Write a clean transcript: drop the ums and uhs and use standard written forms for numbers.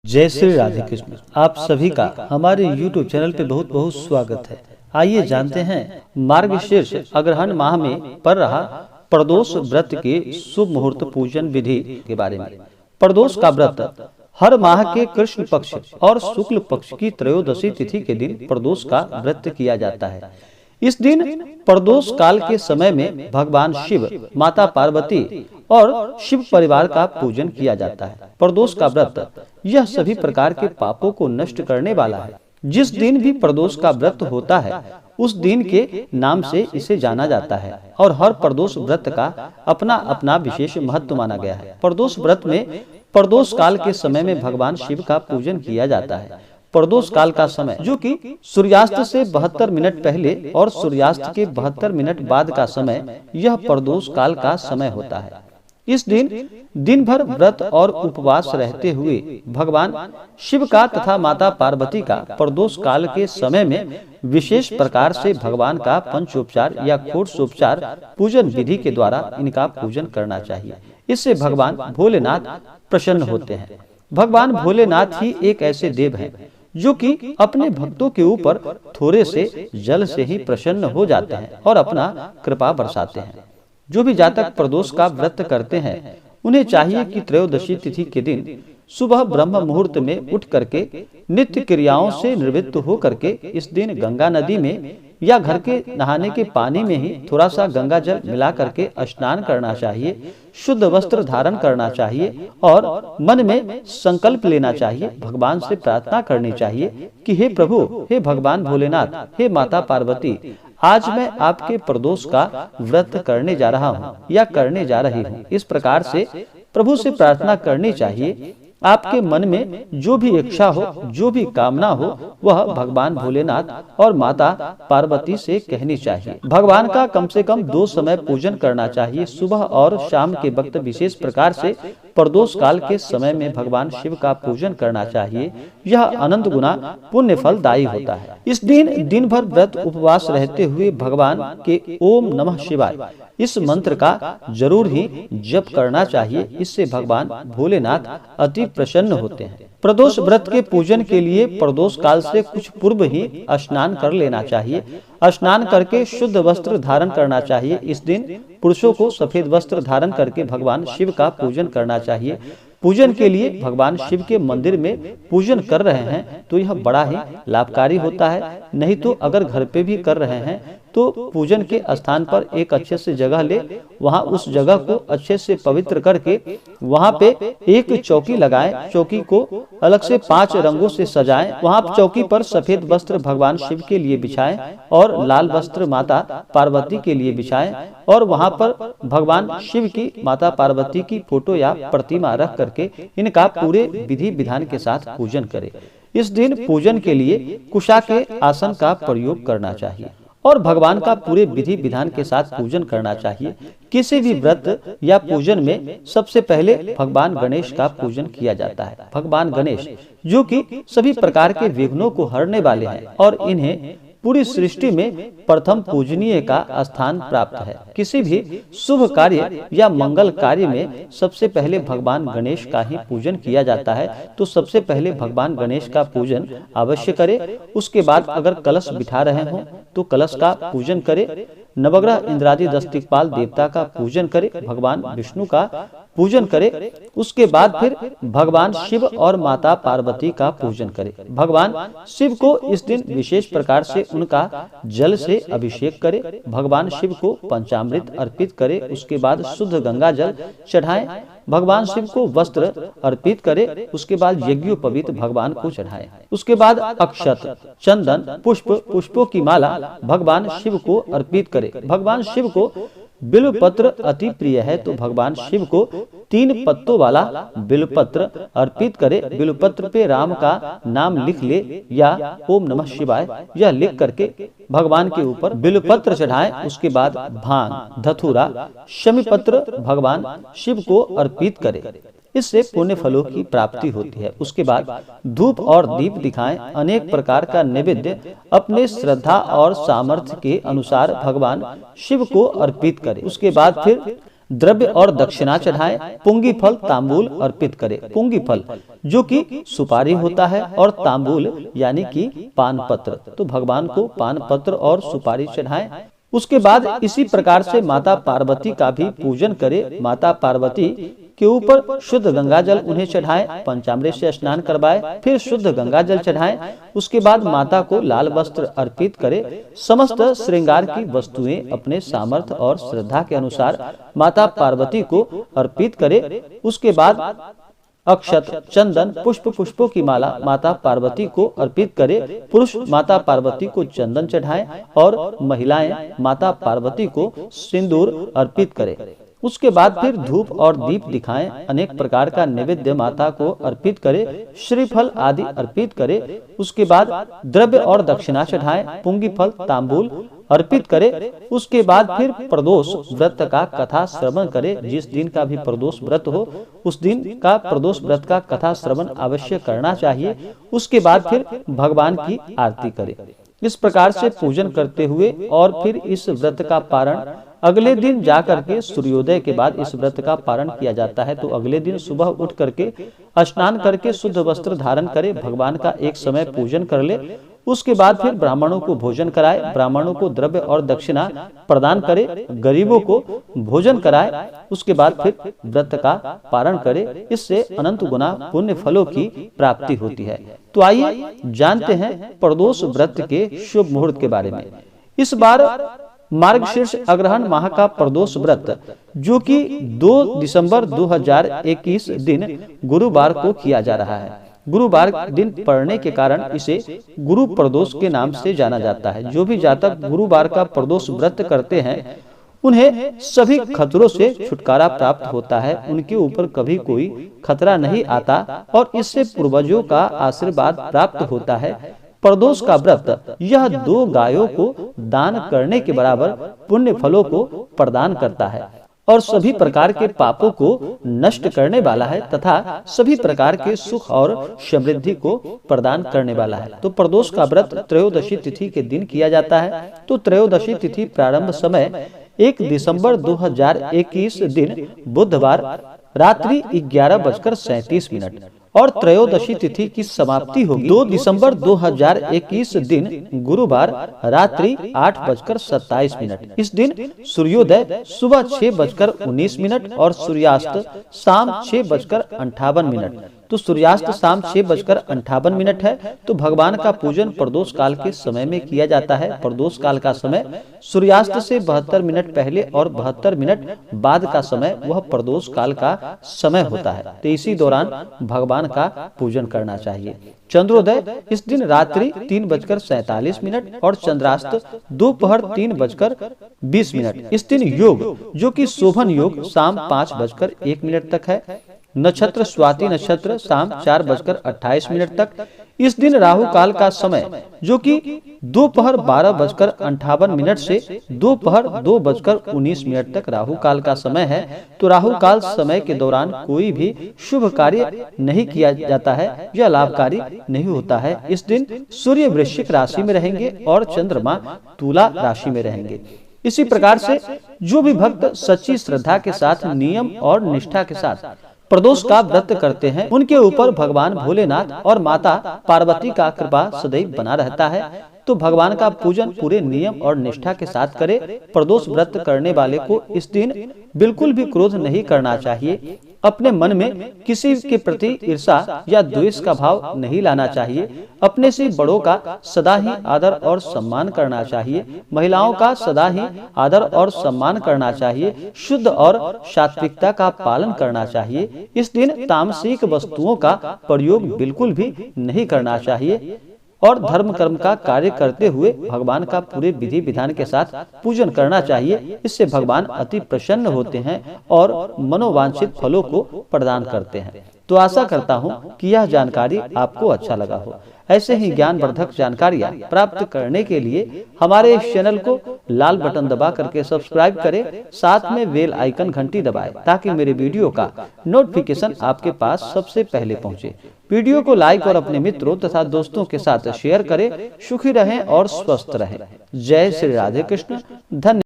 जय श्री राधे कृष्ण। आप सभी का हमारे YouTube चैनल पे बहुत बहुत स्वागत है। आइए जानते हैं मार्गशीर्ष अग्रहण माह में पड़ रहा प्रदोष व्रत के शुभ मुहूर्त पूजन विधि के बारे में। प्रदोष का व्रत हर माह के कृष्ण पक्ष और शुक्ल पक्ष की त्रयोदशी तिथि के दिन प्रदोष का व्रत किया जाता है। इस दिन प्रदोष काल के समय में भगवान शिव, माता पार्वती और शिव परिवार का पूजन किया जाता है। प्रदोष का व्रत यह सभी प्रकार के पापों को नष्ट करने वाला है। जिस दिन भी प्रदोष का व्रत होता है उस दिन के नाम से इसे जाना जाता है और हर प्रदोष व्रत का अपना अपना विशेष महत्व माना गया है। प्रदोष व्रत में प्रदोष काल के समय में भगवान शिव का पूजन किया जाता है। प्रदोष काल का समय जो कि सूर्यास्त से 72 मिनट पहले और सूर्यास्त के 72 मिनट बाद का समय, यह प्रदोष काल का समय होता है। इस दिन भर व्रत और उपवास रहते हुए भगवान शिव का तथा माता पार्वती का प्रदोष काल के समय में विशेष प्रकार से भगवान का पंचोपचार या षोडशोपचार पूजन विधि के द्वारा इनका पूजन करना चाहिए। इससे भगवान भोलेनाथ प्रसन्न होते हैं। भगवान भोलेनाथ ही एक ऐसे देव हैं जो कि अपने भक्तों के ऊपर थोड़े से जल से ही प्रसन्न हो जाते हैं और अपना कृपा बरसाते हैं। जो भी जातक प्रदोष का व्रत करते हैं उन्हें चाहिए कि त्रयोदशी तिथि के दिन सुबह ब्रह्म मुहूर्त में उठ करके नित्य क्रियाओं से निवृत्त हो करके इस दिन गंगा नदी में या घर के नहाने के पानी में ही थोड़ा सा गंगा जल मिला करके स्नान करना चाहिए, शुद्ध वस्त्र धारण करना चाहिए और मन में संकल्प लेना चाहिए, भगवान से प्रार्थना करनी चाहिए कि हे प्रभु, हे भगवान भोलेनाथ, हे माता पार्वती, आज मैं आपके प्रदोष का व्रत करने जा रहा हूँ या करने जा रही हूँ। इस प्रकार से प्रभु से प्रार्थना करनी चाहिए। आपके मन में जो भी इच्छा हो, जो भी कामना हो, वह भगवान भोलेनाथ और माता पार्वती से कहनी चाहिए। भगवान का कम से कम 2 समय पूजन करना चाहिए। सुबह और शाम के वक्त विशेष प्रकार से प्रदोष काल के समय में भगवान शिव का पूजन करना चाहिए। यह अनंत गुना पुण्य फलदायी होता है। इस दिन भर व्रत उपवास रहते हुए भगवान के ओम नमः शिवाय इस मंत्र का जरूर ही जप करना चाहिए। इससे भगवान भोलेनाथ अति प्रसन्न होते हैं। प्रदोष व्रत के पूजन के लिए प्रदोष काल से कुछ पूर्व ही स्नान कर लेना चाहिए। स्नान करके शुद्ध वस्त्र धारण करना चाहिए। इस दिन पुरुषों को सफेद वस्त्र धारण करके भगवान शिव का पूजन करना चाहिए। पूजन के लिए भगवान शिव के मंदिर में पूजन कर रहे हैं तो यह बड़ा ही लाभकारी होता है। नहीं तो अगर घर पे भी कर रहे हैं तो पूजन के स्थान पर एक अच्छे से जगह ले, वहां उस जगह को अच्छे से पवित्र करके वहां पे एक चौकी लगाएं। चौकी को अलग से 5 रंगों से सजाएं। वहां चौकी पर सफेद वस्त्र भगवान शिव के लिए बिछाएं और लाल वस्त्र माता पार्वती के लिए बिछाएं और वहां पर भगवान शिव की, माता पार्वती की फोटो या प्रतिमा रख करके इनका पूरे विधि विधान के साथ पूजन करें। इस दिन पूजन के लिए कुशा के आसन का प्रयोग करना चाहिए और भगवान का पूरे विधि विधान के साथ पूजन करना चाहिए। किसी भी व्रत या पूजन में सबसे पहले भगवान गणेश का पूजन किया जाता है। भगवान गणेश जो कि सभी प्रकार के विघ्नों को हरने वाले हैं और इन्हें पूरी सृष्टि में प्रथम पूजनीय का स्थान प्राप्त है। किसी भी शुभ कार्य या मंगल कार्य में सबसे पहले भगवान गणेश का ही पूजन किया जाता है। तो सबसे पहले भगवान गणेश का पूजन अवश्य करें। उसके बाद अगर कलश बिठा रहे हों तो कलश का पूजन करें। नवग्रह इंद्रादि 10 दिक्पाल देवता का पूजन करें। भगवान विष्णु का पूजन करें। उसके बाद फिर भगवान शिव और माता पार्वती का पूजन करें। भगवान शिव को इस दिन विशेष प्रकार से उनका जल से अभिषेक करें। भगवान शिव को पंचामृत अर्पित करें। उसके बाद शुद्ध गंगा जल चढ़ाएं। भगवान शिव को वस्त्र अर्पित करें। उसके बाद यज्ञोपवीत भगवान को चढ़ाएं। उसके बाद अक्षत, चंदन, पुष्पों की माला भगवान शिव को अर्पित करें। भगवान शिव को बिल्वपत्र अति प्रिय है तो भगवान शिव को 3 पत्तों वाला बिल्वपत्र अर्पित करे। बिल्वपत्र पे राम का नाम लिख ले या ओम नमः शिवाय यह लिख करके भगवान के ऊपर बिल्वपत्र चढ़ाएं। उसके बाद भांग, धतूरा, शमी पत्र भगवान शिव को अर्पित करे। इससे पुण्य फलों की प्राप्ति होती है। उसके बाद धूप और दीप दिखाएं। अनेक प्रकार का नैवेद्य अपने श्रद्धा और सामर्थ्य के अनुसार भगवान शिव को अर्पित करें। उसके बाद फिर द्रव्य और दक्षिणा चढ़ाएं, पुंगी फल तांबूल अर्पित करें। पुंगी फल जो कि सुपारी होता है और तांबूल यानी कि पान पत्र, तो भगवान को पान पत्र और सुपारी चढ़ाएं। उसके बाद इसी प्रकार से माता पार्वती का भी पूजन करें। माता पार्वती के ऊपर शुद्ध गंगा जल उन्हें चढ़ाएं, पंचामृत से स्नान करवाएं, फिर शुद्ध गंगा जल चढ़ाएं। उसके बाद माता को लाल वस्त्र अर्पित करें। समस्त श्रृंगार की वस्तुएं अपने सामर्थ्य और श्रद्धा के अनुसार माता पार्वती को अर्पित करें। उसके बाद अक्षत, चंदन, पुष्पों की माला माता पार्वती को अर्पित करें। पुरुष माता पार्वती को चंदन चढ़ाएं और महिलाएं माता पार्वती को सिंदूर अर्पित करें। उसके बाद फिर धूप और दीप दिखाएं, अनेक प्रकार का नैवेद्य माता को अर्पित करें, श्रीफल आदि अर्पित करें। उसके बाद द्रव्य और दक्षिणा चढ़ाएं, पुंगी फल तांबूल अर्पित करें। उसके बाद फिर प्रदोष व्रत का कथा श्रवण करें। जिस दिन का भी प्रदोष व्रत हो उस दिन का प्रदोष व्रत का कथा श्रवण अवश्य करना चाहिए। उसके बाद फिर भगवान की आरती करें। इस प्रकार से पूजन करते हुए और फिर इस व्रत का पारण अगले दिन जाकर के सूर्योदय के बाद इस व्रत का पारण किया जाता है। तो अगले दिन सुबह उठ करके स्नान करके शुद्ध वस्त्र धारण करे, भगवान का एक समय पूजन कर ले। उसके बाद फिर ब्राह्मणों को भोजन कराए, ब्राह्मणों को द्रव्य और दक्षिणा प्रदान करे, गरीबों को भोजन कराए। उसके बाद फिर व्रत का पारण करे। इससे अनंत गुना पुण्य फलों की प्राप्ति होती है। तो आइए जानते हैं प्रदोष व्रत के शुभ मुहूर्त के बारे में। इस बार मार्गशीर्ष अग्रहण माह का प्रदोष व्रत जो कि 2 दिसंबर 2021 दिन गुरुवार को किया जा रहा है। गुरुवार दिन पड़ने के कारण इसे गुरु प्रदोष के नाम से जाना जाता है। जो भी जातक गुरुवार का प्रदोष व्रत करते हैं उन्हें सभी खतरों से छुटकारा प्राप्त होता है। उनके ऊपर कभी कोई खतरा नहीं आता और इससे पूर्वजों का आशीर्वाद प्राप्त होता है। प्रदोष का व्रत यह 2 गायों को दान करने के बराबर पुण्य फलों को प्रदान करता है और सभी प्रकार के पापों को नष्ट करने वाला है तथा सभी प्रकार के सुख और समृद्धि को प्रदान करने वाला है। तो प्रदोष का व्रत त्रयोदशी तिथि के दिन किया जाता है। तो त्रयोदशी तिथि प्रारंभ समय 1 दिसंबर 2021 दिन बुधवार रात्रि 11:37 और त्रयोदशी तिथि की समाप्ति होगी 2 दिसंबर 2021 दिन गुरुवार रात्रि 8:27। इस दिन सूर्योदय सुबह 6:19 और सूर्यास्त शाम 6:58। तो सूर्यास्त शाम 6:58 है। तो भगवान का पूजन प्रदोष काल के समय में किया जाता है। प्रदोष काल का समय सूर्यास्त से 72 मिनट पहले और 72 मिनट बाद का समय वह प्रदोष काल का समय होता है। तो इसी दौरान भगवान का पूजन करना चाहिए। चंद्रोदय इस दिन रात्रि 3:47 और चंद्रास्त दोपहर 3:20। इस दिन योग जो कि शोभन योग शाम 5:01 तक है। नक्षत्र स्वाति नक्षत्र शाम 4:28 तक। इस दिन राहु काल का समय जो कि दोपहर 12:58 से दोपहर 2:19 तक राहु काल का समय है। तो राहु काल समय के दौरान कोई भी शुभ कार्य नहीं किया जाता है, यह लाभकारी नहीं होता है। इस दिन सूर्य वृश्चिक राशि में रहेंगे और चंद्रमा तुला राशि में रहेंगे। इसी प्रकार से जो भी भक्त सच्ची श्रद्धा के साथ नियम और निष्ठा के साथ प्रदोष का व्रत करते हैं उनके ऊपर भगवान भोलेनाथ और माता पार्वती का कृपा सदैव बना रहता है। तो भगवान का पूजन पूरे नियम और निष्ठा के साथ करें। प्रदोष व्रत करने वाले को इस दिन बिल्कुल भी क्रोध नहीं करना चाहिए। अपने मन में किसी के प्रति ईर्ष्या या द्वेष का भाव नहीं लाना चाहिए। अपने से बड़ों का सदा ही आदर और सम्मान करना चाहिए। महिलाओं का सदा ही आदर और सम्मान करना चाहिए। शुद्ध और सात्विकता का पालन करना चाहिए। इस दिन तामसिक वस्तुओं का प्रयोग बिल्कुल भी नहीं करना चाहिए और धर्म कर्म का कार्य करते हुए भगवान का पूरे विधि विधान के साथ पूजन करना चाहिए। इससे भगवान अति प्रसन्न होते हैं और मनोवांछित फलों को प्रदान करते हैं। तो आशा करता हूँ कि यह जानकारी आपको अच्छा लगा हो। ऐसे ही ज्ञानवर्धक जानकारियाँ प्राप्त करने के लिए हमारे इस चैनल को लाल बटन दबा करके सब्सक्राइब करें, साथ में बेल आइकन घंटी दबाएं ताकि मेरे वीडियो का नोटिफिकेशन आपके पास सबसे पहले पहुंचे। वीडियो को लाइक और अपने मित्रों तथा दोस्तों के साथ शेयर करें। सुखी रहें और स्वस्थ रहें। जय श्री राधे कृष्ण। धन्यवाद।